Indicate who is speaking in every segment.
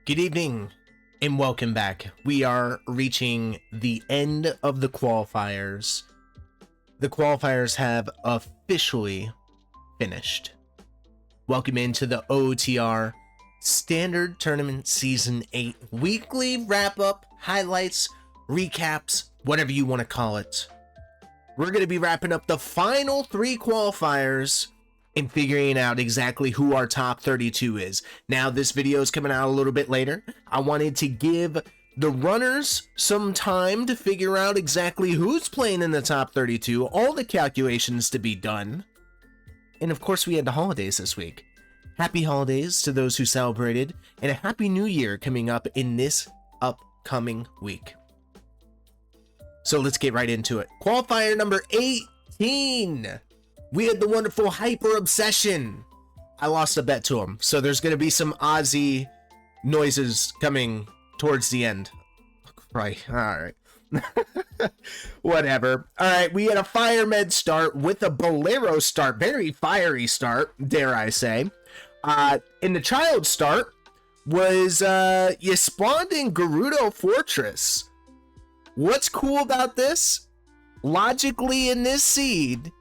Speaker 1: Good evening and welcome back. We are reaching the end of the qualifiers. The qualifiers have officially finished. Welcome into the OoTR Standard Tournament Season 8 weekly wrap-up, highlights, recaps, whatever you want to call it. We're going to be wrapping up the final 3 qualifiers and figuring out exactly who our top 32 is. Now, this video is coming out a little bit later. I wanted to give the runners some time to figure out exactly who's playing in the top 32, all the calculations to be done. And of course, we had the holidays this week. Happy holidays to those who celebrated, and a happy new year coming up in this upcoming week. So let's get right into it. Qualifier number 18. We had the wonderful Hyper Obsession. I lost a bet to him, so there's going to be some Aussie noises coming towards the end. Right, alright. Whatever. Alright, we had a Fire Med start with a Bolero start. Very fiery start, dare I say. In the Child start was, you spawned in Gerudo Fortress. What's cool about this? Logically, in this seed,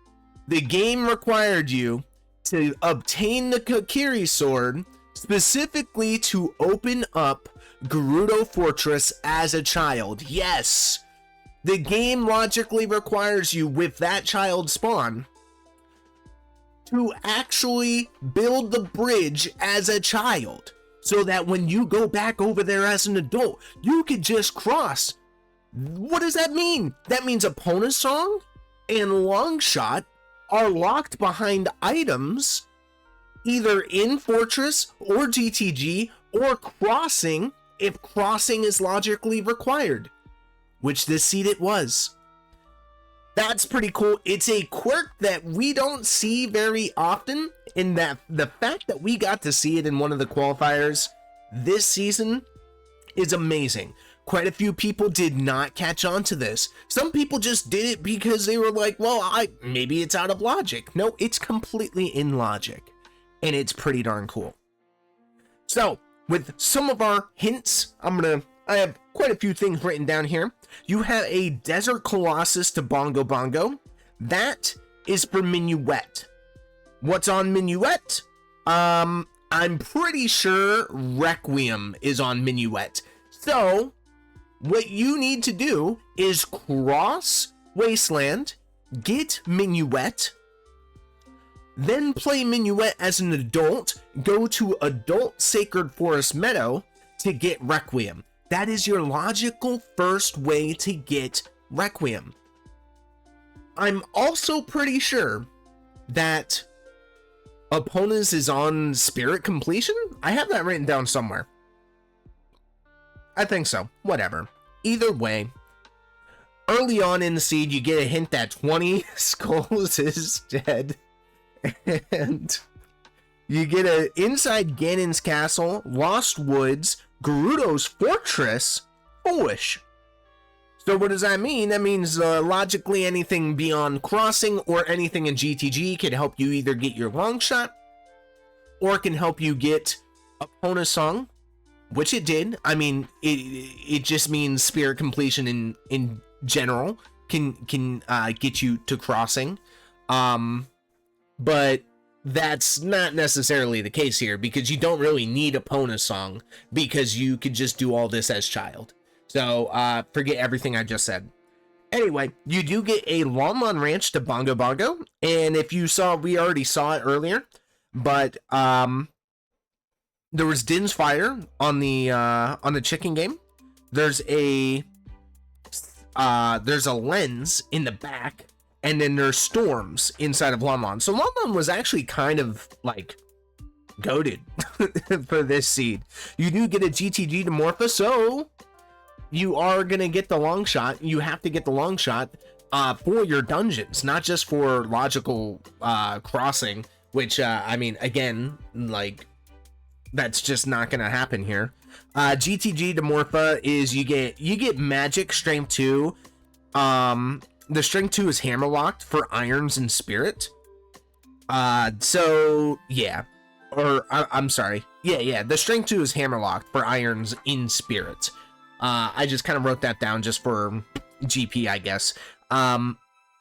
Speaker 1: the game required you to obtain the Kokiri sword specifically to open up Gerudo Fortress as a child. Yes, the game logically requires you with that child spawn to actually build the bridge as a child so that when you go back over there as an adult, you could just cross. What does that mean? That means Epona Song and Longshot are locked behind items either in Fortress or GTG or crossing if crossing is logically required, which this seed it was. That's pretty cool. It's a quirk that we don't see very often, in that the fact that we got to see it in one of the qualifiers this season is amazing. Quite a few people did not catch on to this. Some people just did it because they were like, well, maybe it's out of logic. No, it's completely in logic, and it's pretty darn cool. So, with some of our hints, I have quite a few things written down here. You have a Desert Colossus to Bongo Bongo. That is for Minuet. What's on Minuet? I'm pretty sure Requiem is on Minuet. So, what you need to do is cross Wasteland, get Minuet, then play Minuet as an adult, go to Adult Sacred Forest Meadow to get Requiem. That is your logical first way to get Requiem. I'm also pretty sure that Epona's is on Spirit Completion. I have that written down somewhere. I think so. Whatever. Either way, early on in the seed, you get a hint that 20 Skulls is dead. And you get a inside Ganon's Castle, Lost Woods, Gerudo's Fortress, Foolish. So what does that mean? That means logically anything beyond crossing or anything in GTG can help you either get your long shot or can help you get Epona Song, which it did. I mean, it just means Spirit Completion in general can get you to crossing. But that's not necessarily the case here, because you don't really need Epona Song, because you could just do all this as child. So forget everything I just said. Anyway, you do get a Longmon Ranch to Bongo Bongo, and if you saw, we already saw it earlier, but there was Din's Fire on the chicken game. There's a lens in the back, and then there's storms inside of Longmon. So Longmon was actually kind of like goated for this seed. You do get a GTG to Morpha, so you are gonna get the long shot. You have to get the long shot for your dungeons, not just for logical crossing, which I mean, again, like, that's just not gonna happen here. GTG to Morpha is you get magic strength 2. The strength 2 is hammer locked for irons and spirit. So yeah, I'm sorry. Yeah, the strength 2 is hammerlocked for irons in spirit. I just kind of wrote that down just for GP, I guess.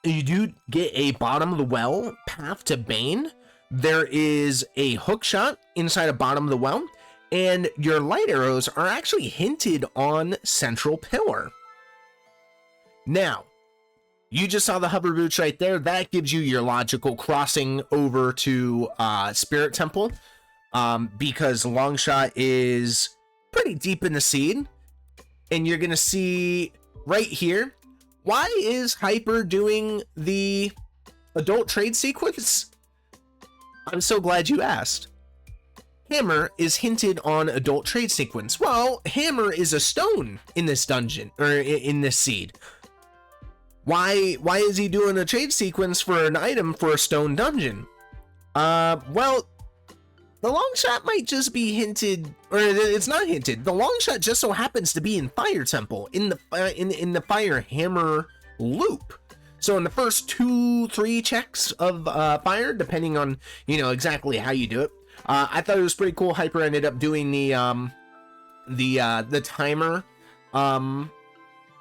Speaker 1: You do get a bottom of the well path to Bane. There is a hook shot inside a bottom of the well, and your light arrows are actually hinted on Central Pillar. Now, you just saw the hover boots right there. That gives you your logical crossing over to Spirit Temple, because Longshot is pretty deep in the seed, and you're gonna see right here, why is Hyper doing the adult trade sequence? I'm so glad you asked. Hammer is hinted on adult trade sequence. Well, Hammer is a stone in this dungeon, or in this seed. Why is he doing a trade sequence for an item for a stone dungeon? Well, the long shot might just be hinted, or it's not hinted. The long shot just so happens to be in Fire Temple, in the Fire Hammer loop. So in the first 2-3 checks of fire, depending on exactly how you do it, I thought it was pretty cool. Hyper ended up doing the timer.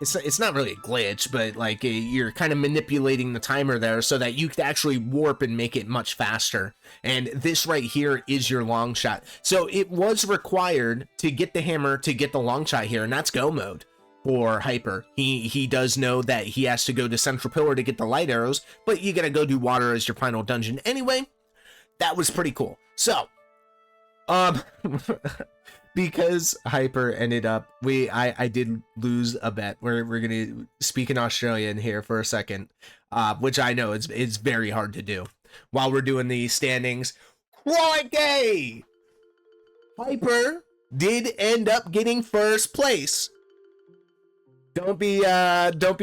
Speaker 1: It's not really a glitch, but like you're kind of manipulating the timer there so that you could actually warp and make it much faster. And this right here is your long shot. So it was required to get the hammer to get the long shot here, and that's go mode for Hyper. He does know that he has to go to Central Pillar to get the light arrows, but you gotta go do water as your final dungeon anyway. That was pretty cool. So, because Hyper ended up, I did lose a bet. We're gonna speak in Australian here for a second, which I know it's very hard to do while we're doing the standings. Crikey! Hyper did end up getting first place. Don't be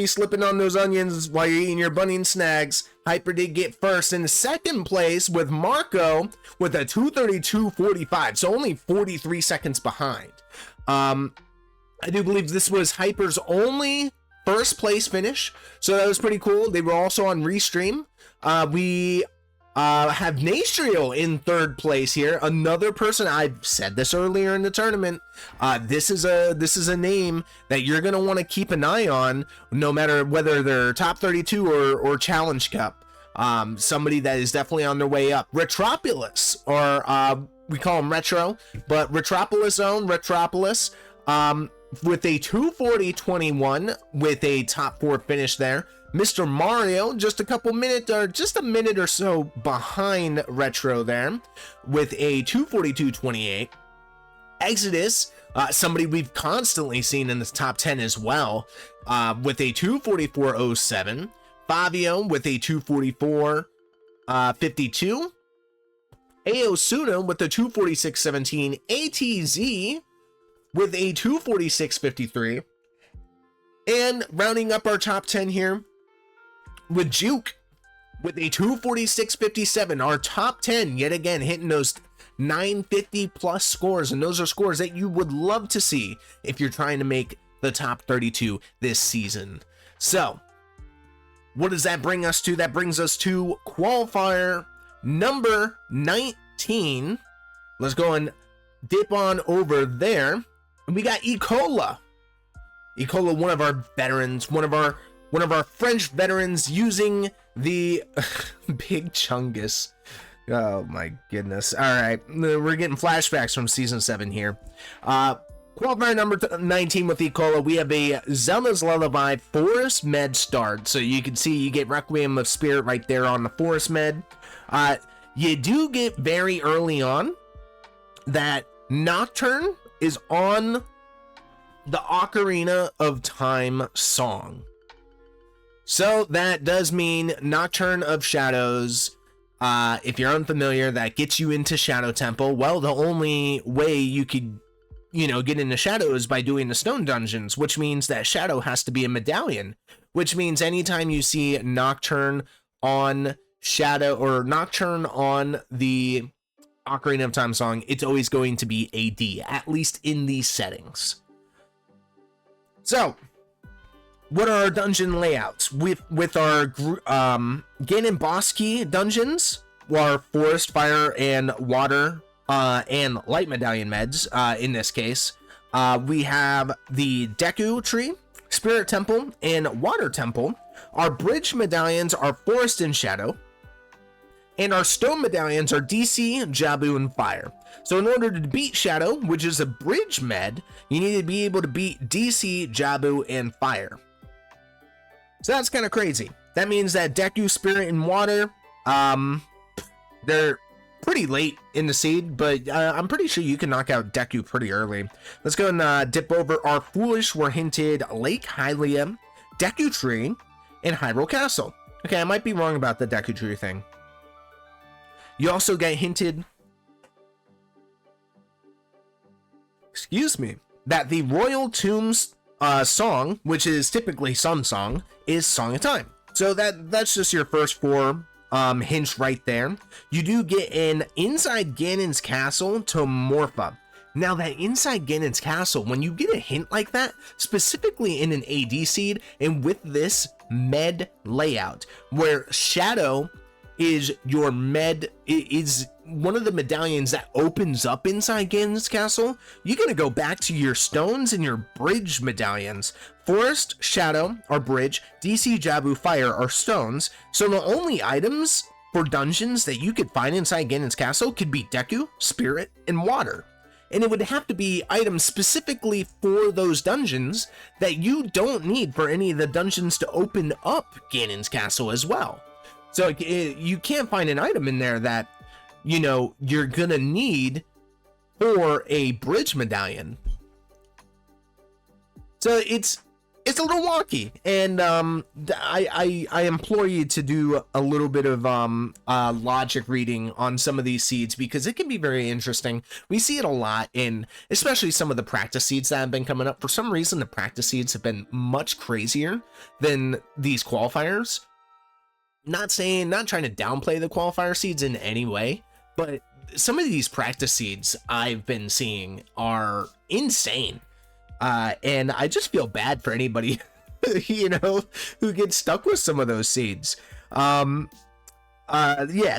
Speaker 1: slipping on those onions while you're eating your bunny and snags. Hyper did get first. In second place with Marco with a 2:32.45, so only 43 seconds behind. I do believe this was Hyper's only first place finish, so that was pretty cool. They were also on Restream. We have Nastrio in third place here. Another person, I've said this earlier in the tournament. This is a name that you're gonna want to keep an eye on, no matter whether they're top 32 or Challenge Cup. Somebody that is definitely on their way up. Retropolis, or we call him Retro, but Retropolis own Retropolis, with a 2:40.21 with a top 4 finish there. Mr. Mario, just a minute or so behind Retro there with a 2:42.28. Exodus, somebody we've constantly seen in the top 10 as well, with a 2:44.07. Fabio with a 2:44.52. Aosuna with a 2:46.17. ATZ with a 2:46.53. And rounding up our top 10 here, with Juke with a 2:46.57, our top 10 yet again hitting those 950 plus scores, and those are scores that you would love to see if you're trying to make the top 32 this season. So what does that bring us to? That brings us to qualifier number 19. Let's go and dip on over there, and we got Ecola, one of our veterans, one of our French veterans, using the Big Chungus. Oh my goodness. All right, we're getting flashbacks from season 7 here. Qualifier number 19 with Ecola, we have a Zelda's Lullaby Forest Med start. So you can see you get Requiem of Spirit right there on the Forest Med. You do get very early on that Nocturne is on the Ocarina of Time song. So that does mean Nocturne of Shadows. If you're unfamiliar, that gets you into Shadow Temple. Well, the only way you could, get into Shadow is by doing the stone dungeons, which means that Shadow has to be a medallion, which means anytime you see Nocturne on Shadow or Nocturne on the Ocarina of Time song, it's always going to be AD, at least in these settings. So, what are our dungeon layouts? With our Ganon Bosky dungeons, our forest, fire, and water and light medallion meds. In this case, we have the Deku tree, Spirit Temple, and Water Temple. Our bridge medallions are Forest and Shadow, and our stone medallions are DC, Jabul, and Fire. So in order to beat Shadow, which is a bridge med, you need to be able to beat DC, Jabul, and Fire. So that's kind of crazy. That means that Deku, Spirit, and Water, they're pretty late in the seed, but I'm pretty sure you can knock out Deku pretty early. Let's go and dip over our Foolish were hinted Lake Hylia, Deku Tree, and Hyrule Castle. Okay, I might be wrong about the Deku Tree thing. You also get hinted, excuse me, that the Royal Tombs song, which is typically Sun Song, is Song of Time. So that's just your first 4 hints right there. You do get an inside Ganon's castle to Morpha. Now that inside Ganon's castle, when you get a hint like that, specifically in an AD seed and with this med layout, where Shadow is your med, is one of the medallions that opens up inside Ganon's castle, you're gonna go back to your stones and your bridge medallions. Forest, Shadow are bridge, DC, Jabul, Fire are stones. So the only items for dungeons that you could find inside Ganon's castle could be Deku, Spirit, and Water. And it would have to be items specifically for those dungeons that you don't need for any of the dungeons to open up Ganon's castle as well. So you can't find an item in there that, you know, you're gonna need for a bridge medallion. So it's a little wonky, and I implore you to do a little bit of logic reading on some of these seeds, because it can be very interesting. We see it a lot in, especially some of the practice seeds that have been coming up. For some reason, the practice seeds have been much crazier than these qualifiers. Not trying to downplay the qualifier seeds in any way, but some of these practice seeds I've been seeing are insane. And I just feel bad for anybody, you know, who gets stuck with some of those seeds. Yeah,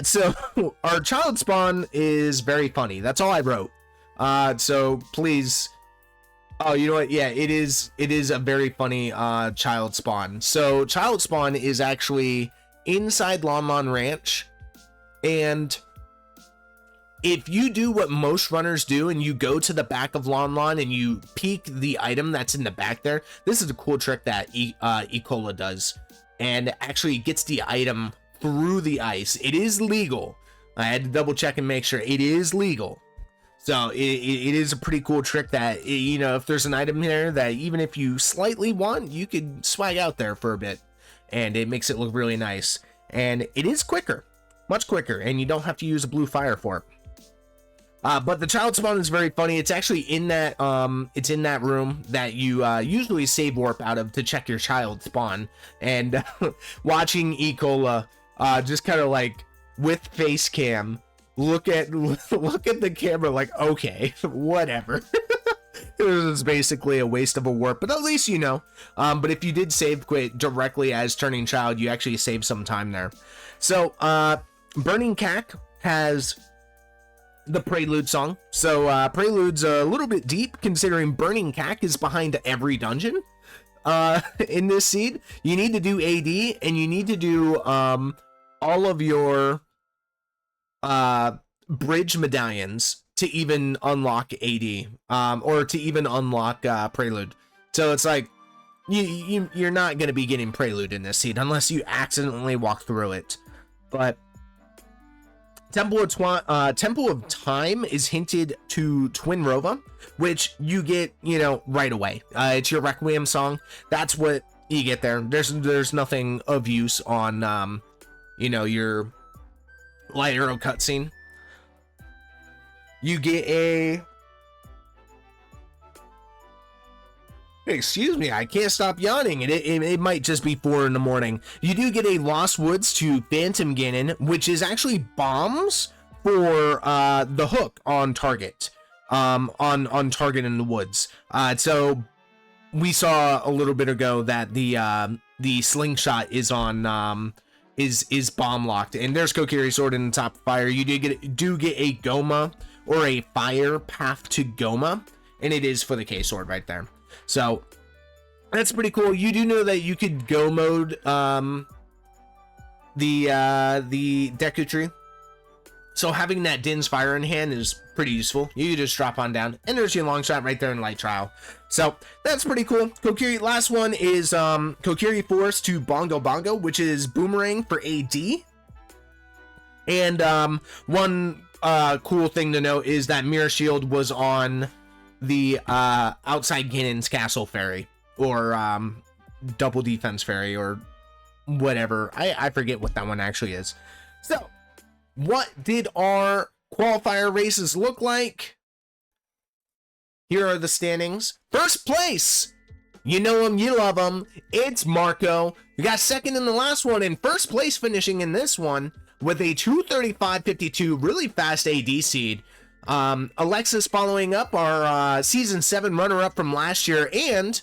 Speaker 1: so our child spawn is very funny. That's all I wrote. So please, oh, you know what? Yeah, it is a very funny child spawn. So child spawn is actually inside Lon Ranch, and if you do what most runners do and you go to the back of Lon and you peek the item that's in the back there, this is a cool trick that Ecola does, and actually gets the item through the ice. It is legal. I had to double check and make sure it is legal. So it is a pretty cool trick that, you know, if there's an item there that even if you slightly want, you could swag out there for a bit, and it makes it look really nice. And it is quicker, much quicker, and you don't have to use a blue fire for it. But the child spawn is very funny. It's actually in that it's in that room that you usually save warp out of to check your child spawn. And watching Ecola just kind of like with face cam look at the camera like, okay, whatever. It was basically a waste of a warp, but at least you know. But if you did save quit directly as turning child, you actually save some time there. So Burning Cack has the Prelude song. So Prelude's a little bit deep, considering Burning Cack is behind every dungeon in this seed. You need to do AD, and you need to do all of your bridge medallions to even unlock AD, or to even unlock Prelude. So it's like you're not going to be getting Prelude in this seed unless you accidentally walk through it. But Temple of Time is hinted to Twin Rova, which you get, you know, right away. It's your Requiem song. That's what you get there. There's nothing of use on, you know, your Light Arrow cutscene. You get a... Excuse me, I can't stop yawning, and it might just be 4 in the morning. You do get a Lost Woods to Phantom Ganon, which is actually bombs for the hook on target, on target in the woods. So we saw a little bit ago that the slingshot is on is bomb locked, and there's Kokiri Sword in the top of fire. You do get a Goma or a fire path to Goma, and it is for the K-Sword right there. So that's pretty cool. You do know that you could go mode the Deku Tree. So having that Din's Fire in hand is pretty useful. You can just drop on down, and there's your long shot right there in Light Trial. So that's pretty cool. Kokiri, last one is Kokiri Force to Bongo Bongo, which is Boomerang for AD. And one cool thing to note is that Mirror Shield was on the outside Ganon's Castle Ferry, or Double Defense Ferry, or whatever. I forget what that one actually is. So what did our qualifier races look like? Here are the standings. First place, you know him, you love him, it's Marco. We got second in the last one, and first place finishing in this one with a 2:35.52, really fast AD seed. Alexis following up, our season 7 runner-up from last year, and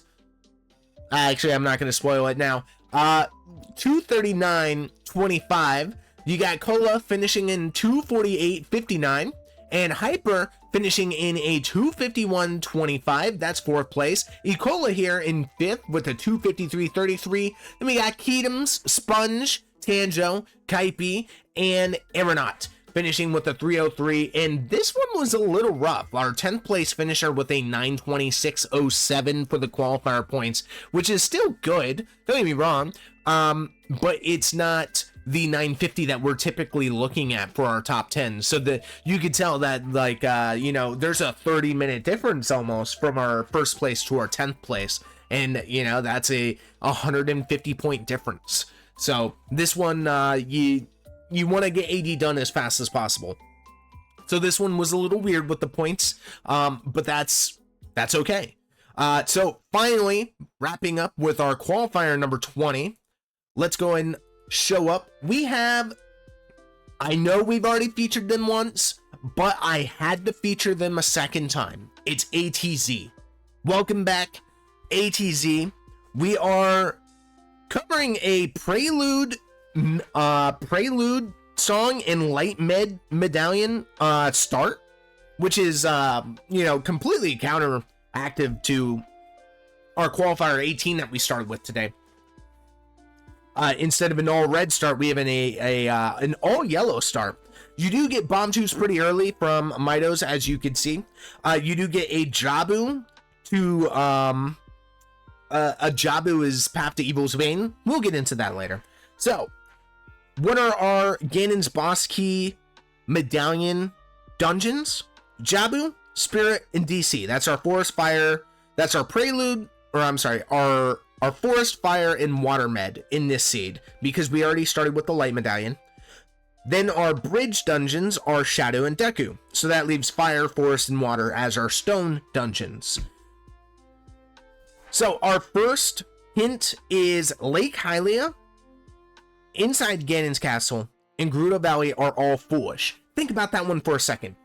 Speaker 1: actually I'm not going to spoil it now. 2:39.25. You got Cola finishing in 2:48.59, and Hyper finishing in a 2:51.25. That's fourth place. Ecola here in fifth with a 2:53.33. Then we got Keatums, Sponge, Tanjo, Kaipi, and Aeronaut finishing with a 3:03. And this one was a little rough. Our 10th place finisher with a 9:26.07 for the qualifier points, which is still good. Don't get me wrong. But it's not the 950 that we're typically looking at for our top 10. So that you could tell that, like, you know, there's a 30-minute difference almost from our first place to our 10th place. And, you know, that's a 150 point difference. So this one, you want to get AD done as fast as possible. So this one was a little weird with the points, but that's okay. So finally, wrapping up with our qualifier number 20, let's go and show up. We have, I know we've already featured them once, but I had to feature them a second time. It's ATZ. Welcome back, ATZ. We are covering a prelude song and light medallion start, which is you know, completely counteractive to our qualifier 18 that we started with today. Instead of an all red start, we have an all yellow start. You do get bomb tubes pretty early from Mitos, as you can see. You do get a Jabul to a Jabul is Path to Evil's Vein. We'll get into that later. So, what are our Ganon's Boss Key Medallion dungeons? Jabul, Spirit, and DC. That's our Forest Fire. That's our Prelude, or I'm sorry, our Forest, Fire, and Water Med in this seed, because we already started with the Light Medallion. Then our Bridge dungeons are Shadow and Deku. So that leaves Fire, Forest, and Water as our Stone dungeons. So our first hint is Lake Hylia, inside Ganon's Castle, and Gerudo Valley are all foolish. Think about that one for a second.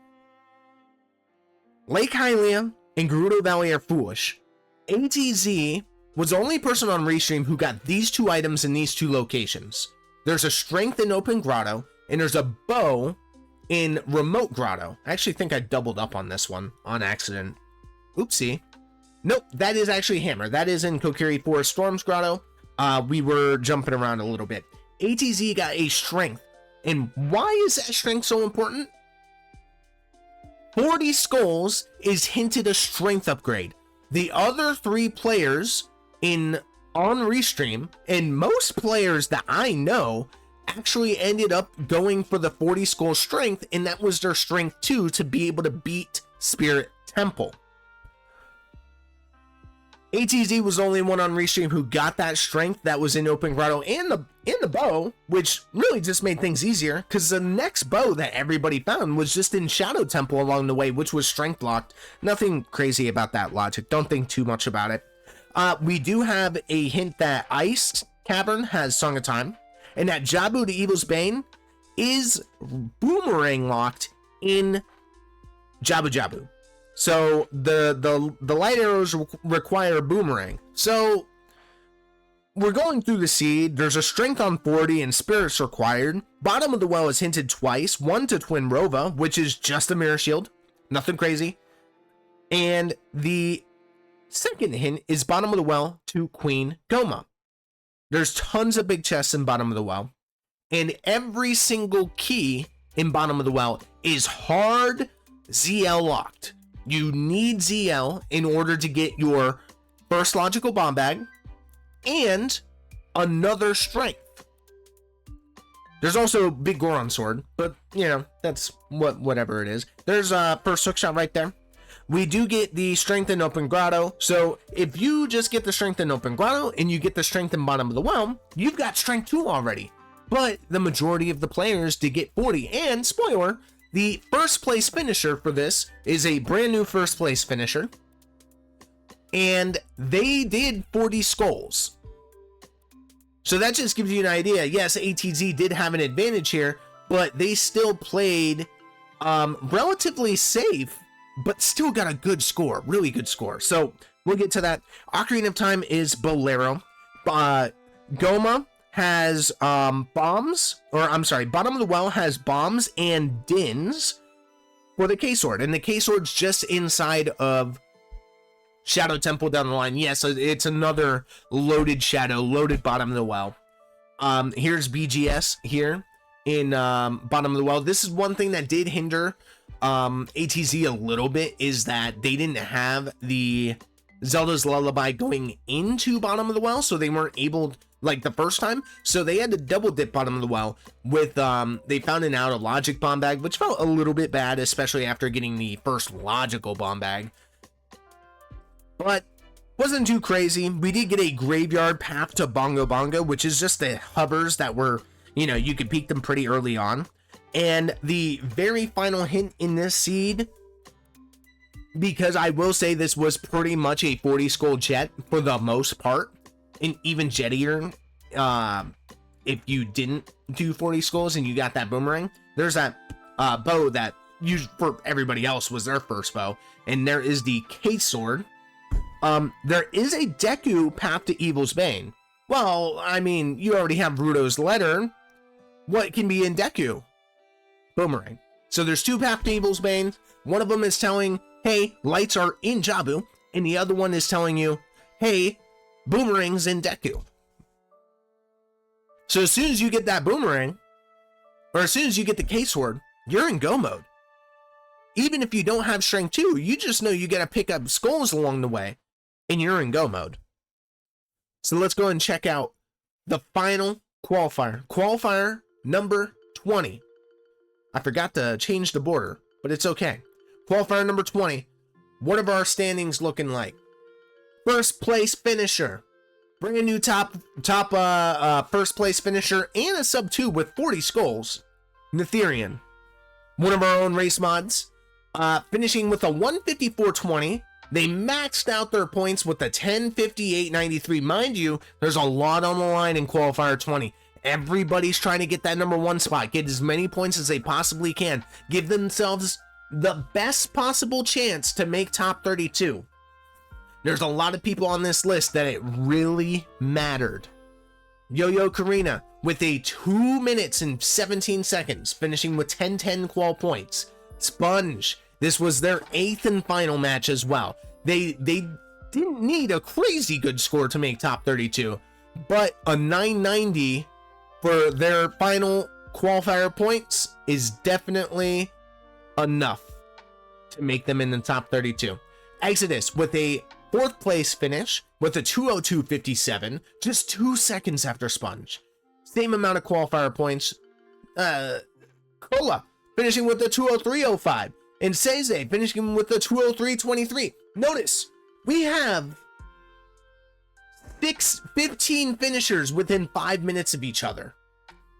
Speaker 1: Lake Hylia and Gerudo Valley are foolish. ATZ was the only person on Restream who got these two items in these two locations. There's a Strength in Open Grotto, and there's a Bow in Remote Grotto. I actually think I doubled up on this one on accident. Oopsie. Nope, that is actually Hammer. That is in Kokiri Forest Storms Grotto. We were jumping around a little bit. ATZ got a Strength. And why is that Strength so important? 40 Skulls is hinted a Strength upgrade. The other 3 players on Restream, and most players that I know, actually ended up going for the 40 Skull Strength, and that was their Strength 2 to be able to beat Spirit Temple. ATZ was the only one on Restream who got that Strength that was in Open Grotto and the Bow, which really just made things easier, because the next Bow that everybody found was just in Shadow Temple along the way, which was Strength locked. Nothing crazy about that logic. Don't think too much about it. We do have a hint that Ice Cavern has Song of Time, and that Jabul to Evil's Bane is Boomerang locked in Jabu Jabu. So the light arrows require Boomerang. So we're going through the seed. There's a Strength on 40 and Spirits required. Bottom of the Well is hinted twice. One to Twin Rova, which is just a Mirror Shield. Nothing crazy. And the second hint is bottom of the well to Queen Goma. There's tons of big chests in bottom of the well, and every single key in bottom of the well is hard ZL locked. You need ZL in order to get your first logical bomb bag and another strength. There's also big Goron sword, but you know, that's whatever it is. There's a first hook shot right there. We do get the strength in open grotto. So if you just get the strength in open grotto and you get the strength in bottom of the well, you've got strength 2 already. But the majority of the players did get 40. And spoiler, the first place finisher for this is a brand new first place finisher. And they did 40 skulls. So that just gives you an idea. Yes, ATZ did have an advantage here, but they still played relatively safe, but still got a good score, really good score. So we'll get to that. Ocarina of Time is Bolero. Goma has bombs, or I'm sorry, bottom of the well has bombs and dins for the K-Sword. And the K-Sword's just inside of Shadow Temple down the line. Yes, it's another loaded shadow, loaded bottom of the well. Here's BGS here in bottom of the well. This is one thing that did hinder ATZ a little bit, is that they didn't have the Zelda's Lullaby going into bottom of the well, so they weren't able, like the first time, so they had to double dip bottom of the well with they found an out of logic bomb bag, which felt a little bit bad, especially after getting the first logical bomb bag, but wasn't too crazy. We did get a graveyard path to Bongo Bongo, which is just the hovers that were, you know, you could peek them pretty early on. And the very final hint in this seed, because I will say this was pretty much a 40 skull jet for the most part, and even jettier if you didn't do 40 skulls and you got that boomerang. There's that bow that used for everybody else was their first bow, and there is the K-Sword. There is a Deku path to Evil's Bane. Well, I mean, you already have Ruto's letter. What can be in Deku? Boomerang. So there's two paths to Evil's Bane. One of them is telling, hey, lights are in Jabul, and the other one is telling you, hey, boomerang's in Deku. So as soon as you get that boomerang, or as soon as you get the K-Sword, you're in go mode. Even if you don't have strength 2, you just know you gotta pick up skulls along the way, and you're in go mode. So let's go and check out the final qualifier. Qualifier number 20. I forgot to change the border, but it's okay. Qualifier number 20. What are our standings looking like? First place finisher. Brand new top first place finisher and a sub 2 with 40 skulls. Netherian. One of our own race mods. Finishing with a 154.20. They maxed out their points with a 1058.93. Mind you, there's a lot on the line in qualifier 20. Everybody's trying to get that number 1 spot, get as many points as they possibly can, give themselves the best possible chance to make top 32. There's a lot of people on this list that it really mattered. Yo-Yo Karina with a 2 minutes and 17 seconds, finishing with 1010 qual points. Sponge, this was their 8th and final match as well. They didn't need a crazy good score to make top 32, but a 990 for their final qualifier points is definitely enough to make them in the top 32. Exodus with a 4th place finish with a 202.57, just 2 seconds after Sponge. Same amount of qualifier points. Cola finishing with a 203.05, and Seize finishing with a 203.23. Notice, we have 15 finishers within 5 minutes of each other.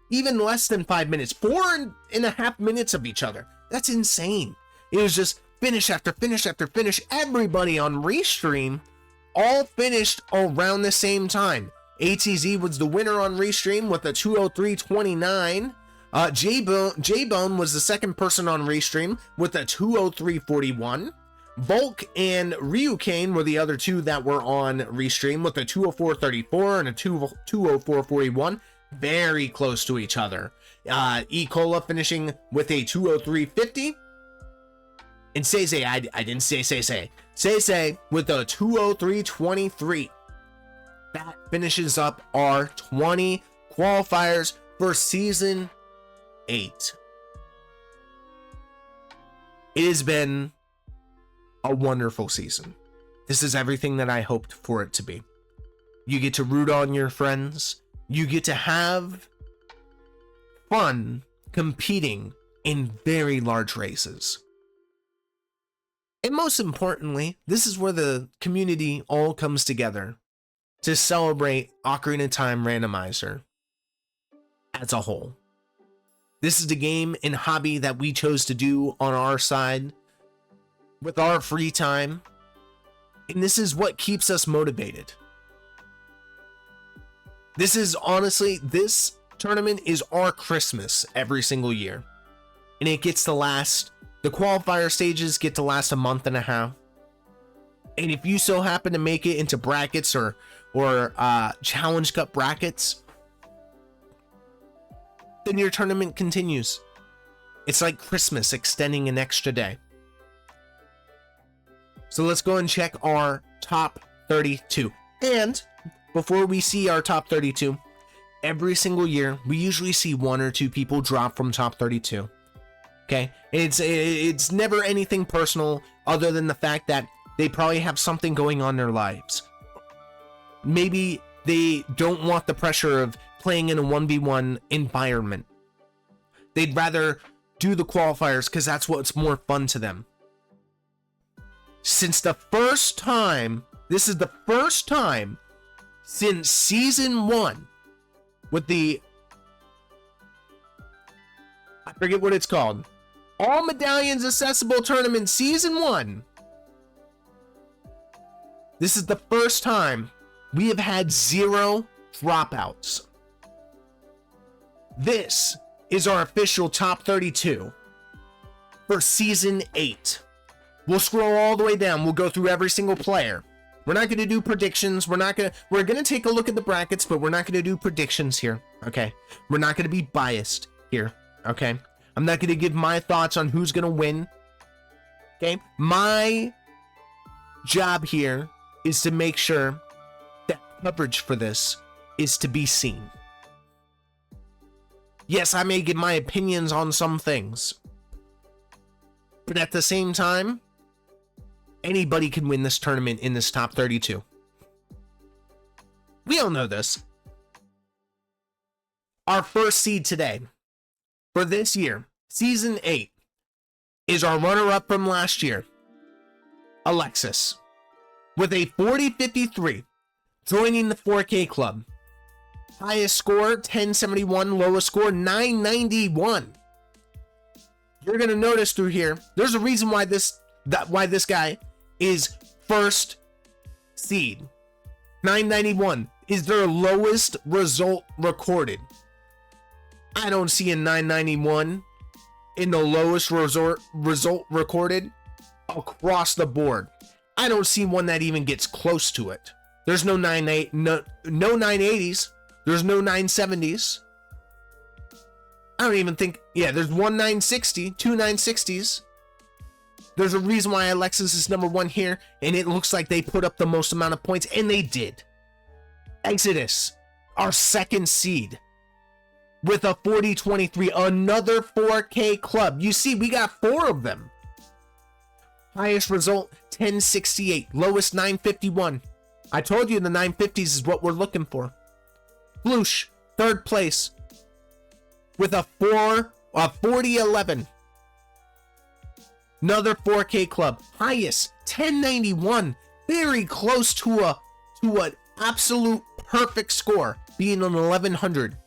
Speaker 1: Even less than 5 minutes, 4.5 minutes of each other. That's insane. It was just finish after finish after finish. Everybody on Restream all finished around the same time. ATZ was the winner on Restream with a 203.29. J-Bone was the second person on Restream with a 203.41. Volk and Ryukane were the other two that were on Restream with a 204.34 and a 204.41. Very close to each other. E-Cola finishing with a 203.50. And Say, I didn't say. Say with a 203.23. That finishes up our 20 qualifiers for Season 8. It has been a wonderful season. This is everything that I hoped for it to be. You get to root on your friends. You get to have fun competing in very large races. And most importantly, this is where the community all comes together to celebrate Ocarina of Time Randomizer as a whole. This is the game and hobby that we chose to do on our side with our free time. And this is what keeps us motivated. This is honestly, this tournament is our Christmas every single year. And it gets to last, the qualifier stages get to last a month and a half. And if you so happen to make it into brackets or Challenge Cup brackets, then your tournament continues. It's like Christmas extending an extra day. So let's go and check our top 32. And before we see our top 32, every single year, we usually see 1 or 2 people drop from top 32. Okay? It's never anything personal other than the fact that they probably have something going on in their lives. Maybe they don't want the pressure of playing in a 1v1 environment. They'd rather do the qualifiers because that's what's more fun to them. Since the first time, this is the first time since Season 1 with the, I forget what it's called, All Medallions Accessible Tournament Season 1. This is the first time we have had 0 dropouts. This is our official top 32 for Season 8. We'll scroll all the way down. We'll go through every single player. We're not going to do predictions. We're going to take a look at the brackets, but we're not going to do predictions here. Okay. We're not going to be biased here. Okay. I'm not going to give my thoughts on who's going to win. Okay. My job here is to make sure that coverage for this is to be seen. Yes, I may give my opinions on some things, but at the same time, anybody can win this tournament in this top 32. We all know this. Our first seed today for this year, Season 8, is our runner-up from last year, Alexis, with a 40.53, joining the 4K club. Highest score, 1071. Lowest score, 991. You're going to notice through here, there's a reason why this guy is first seed. 991 is their lowest result recorded. I don't see a 991 in the lowest result recorded across the board. I don't see one that even gets close to it. There's no 980s. There's no 970s. I don't even think, there's one 960, two 960s. There's a reason why Alexis is number 1 here, and it looks like they put up the most amount of points, and they did. Exodus, our second seed, with a 40.23, another 4K club. You see, we got 4 of them. Highest result, 1068. Lowest, 951. I told you the 950s is what we're looking for. Floosh, third place, with a 40.11. Another 4K club. Highest, 1091. Very close to an absolute perfect score, being an 1100.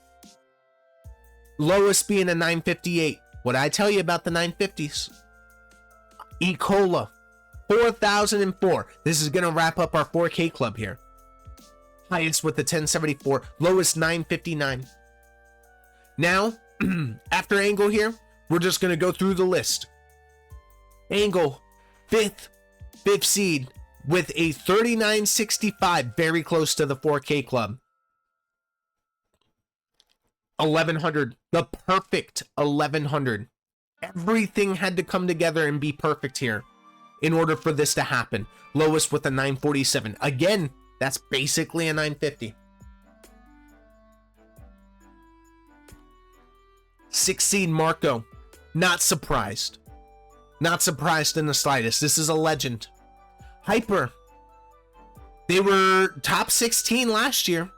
Speaker 1: Lowest being a 958. What I tell you about the 950s? E. Cola, 4004. This is going to wrap up our 4K club here. Highest with the 1074. Lowest 959. Now, after Angle here, we're just going to go through the list. Angle, fifth seed with a 3965, very close to the 4K club. 1100, the perfect 1100. Everything had to come together and be perfect here in order for this to happen. Lowest with a 947. Again, that's basically a 950. 6 seed Marco. Not surprised. Not surprised in the slightest. This is a legend. Hyper. They were top 16 last year.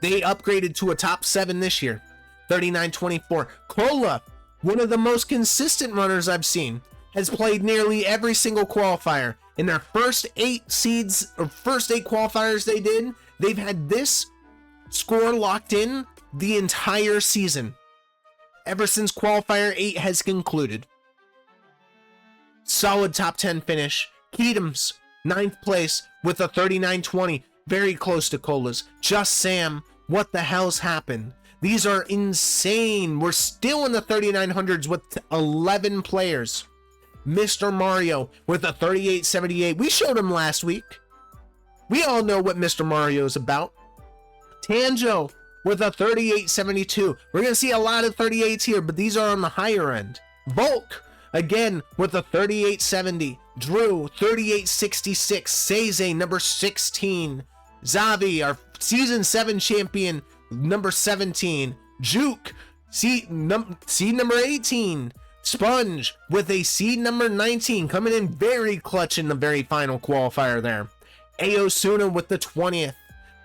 Speaker 1: They upgraded to a top 7 this year. 39-24. Cola, one of the most consistent runners I've seen, has played nearly every single qualifier. In their first 8 seeds, or first 8 qualifiers they did, they've had this score locked in the entire season. Ever since qualifier 8 has concluded. Solid top 10 finish. Keatums, 9th place with a 39-20. Very close to Cola's. Just Sam, what the hell's happened? These are insane. We're still in the 3900s with 11 players. Mr. Mario with a 38-78. We showed him last week. We all know what Mr. Mario is about. Tanjo with a 38-72. We're going to see a lot of 38s here, but these are on the higher end. Volk, again, with a 38-70. Drew, 38-66. Seize, number 16. Zavi, our Season 7 champion, number 17. Juke, seed number 18. Sponge with a seed number 19, coming in very clutch in the very final qualifier there. Aosuna with the 20th.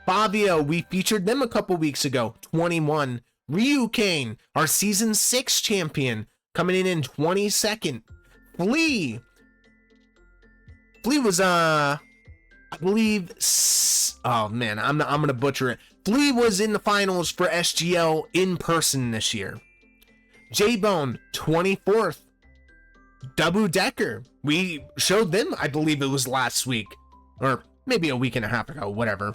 Speaker 1: Fabio, we featured them a couple weeks ago, 21. Ryu Kane, our Season 6 champion, coming in 22nd. Flea was, I believe, oh man, I'm gonna butcher it. Flea was in the finals for SGL in person this year. J-Bone, 24th. Double Decker, we showed them, I believe it was last week, or maybe a week and a half ago, whatever.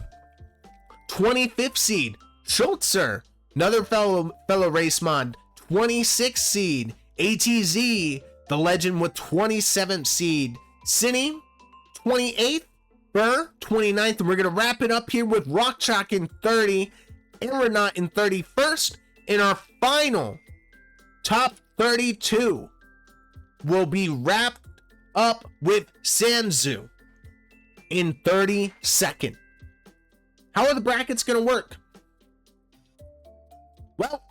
Speaker 1: 25th seed, Schultzer, another fellow race mod. 26th seed, ATZ, the legend with 27th seed. Cine, 28th. Burr, 29th. And we're going to wrap it up here with Rock Chalk in 30. Aeronaut in 31st. And our final top 32 will be wrapped up with Sanzu in 32nd. How are the brackets going to work? Well,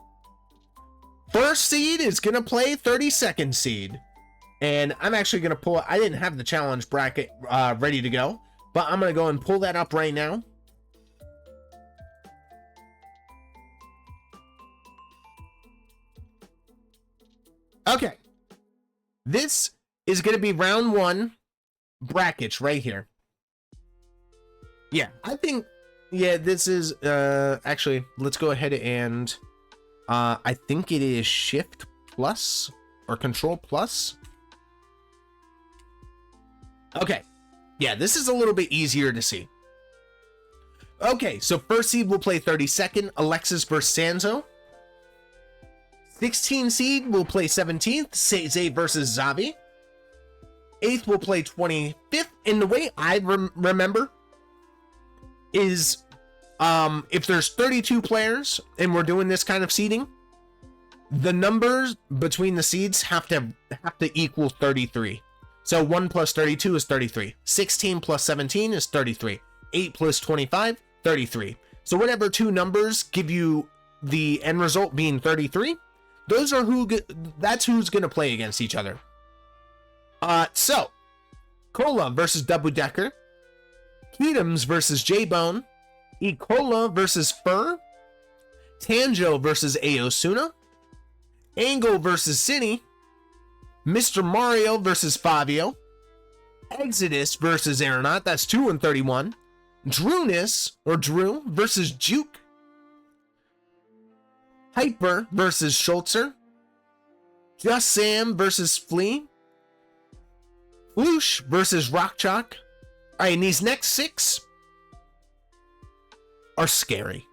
Speaker 1: first seed is going to play 32nd seed. And I'm actually going to pull it. I didn't have the challenge bracket ready to go, but I'm going to go and pull that up right now. Okay. This is going to be round 1 brackets right here. Yeah, I think, yeah, this is, actually, let's go ahead and, I think it is Shift Plus or Control Plus. Okay. Yeah, this is a little bit easier to see. Okay, so first seed will play 32nd, Alexis versus Sanzo. 16 seed will play 17th, Seize versus Zavi. 8th will play 25th, and the way I remember is, if there's 32 players and we're doing this kind of seeding, the numbers between the seeds have to equal 33. So 1 plus 32 is 33. 16 plus 17 is 33. 8 plus 25, 33. So whatever two numbers give you the end result being 33, those are that's who's going to play against each other. So Cola versus Double Decker, Keatums versus J-Bone, Ecola versus Fur, Tanjo versus Aosuna, Angle versus Cine, Mr. Mario versus Fabio, Exodus versus Aeronaut, that's 2 and 31, Drewness or Drew versus Juke, Hyper versus Schultzer, Just Sam versus Flea, Floosh versus Rock Chalk. Alright, and these next 6 are scary.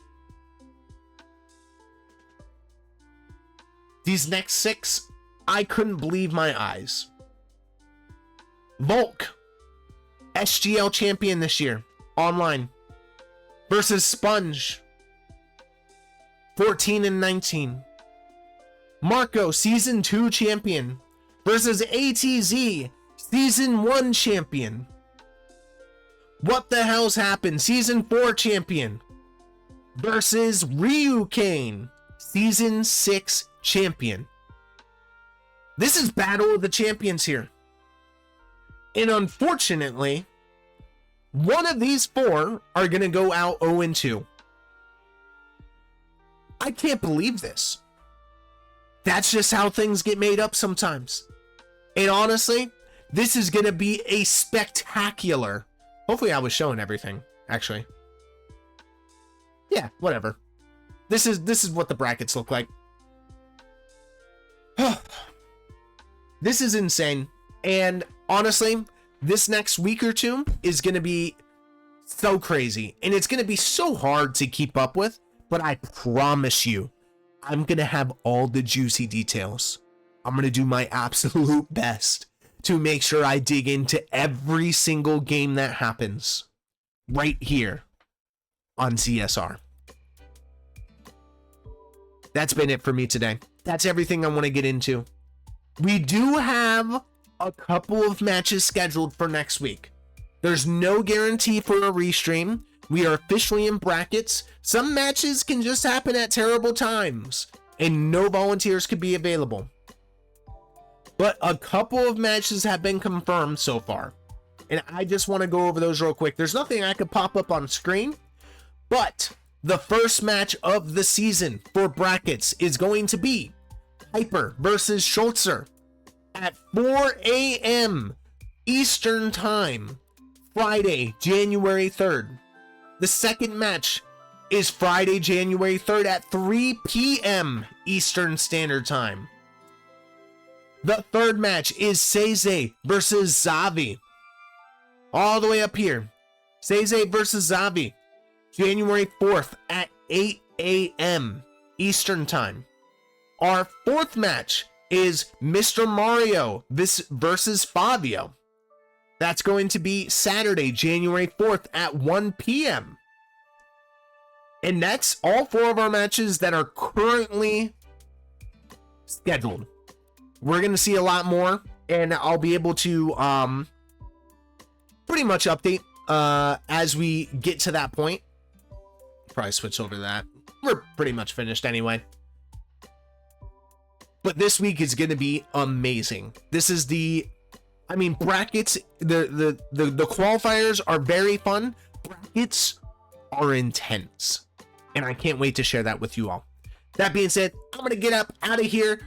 Speaker 1: These next 6, I couldn't believe my eyes. Volk, SGL champion this year, online, versus Sponge, 14 and 19. Marco, Season 2 champion, versus ATZ, Season 1 champion. What the hell's happened? Season 4 champion versus Ryu Kane, Season 6 champion. This is Battle of the Champions here. And unfortunately, one of these four are going to go out 0-2. I can't believe this. That's just how things get made up sometimes. And honestly, this is going to be a spectacular. Hopefully I was showing everything, actually. Yeah, whatever. This is what the brackets look like. This is insane. And honestly, this next week or two is going to be so crazy. And it's going to be so hard to keep up with. But I promise you, I'm going to have all the juicy details. I'm going to do my absolute best to make sure I dig into every single game that happens right here on CSR. That's been it for me today. That's everything I want to get into. We do have a couple of matches scheduled for next week. There's no guarantee for a restream. We are officially in brackets. Some matches can just happen at terrible times, and no volunteers could be available. But a couple of matches have been confirmed so far, and I just want to go over those real quick. There's nothing I could pop up on screen, but the first match of the season for brackets is going to be Hyper versus Schultzer at 4 a.m. Eastern Time, Friday, January 3rd. The second match is Friday, January 3rd at 3 p.m. Eastern Standard Time. The third match is Seize versus Zavi. All the way up here. Seize versus Zavi. January 4th at 8 a.m. Eastern Time. Our fourth match is Mr. Mario versus Fabio. That's going to be Saturday, January 4th at 1 p.m. And that's all four of our matches that are currently scheduled. We're going to see a lot more, and I'll be able to pretty much update as we get to that point. Probably switch over to that. We're pretty much finished anyway. But this week is going to be amazing. This is brackets, the qualifiers are very fun. Brackets are intense. And I can't wait to share that with you all. That being said, I'm going to get up out of here.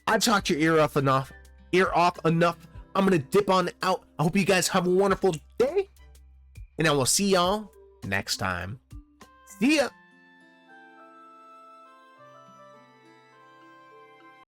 Speaker 1: I've talked your ear off enough. I'm going to dip on out. I hope you guys have a wonderful day. And I will see y'all next time. See ya.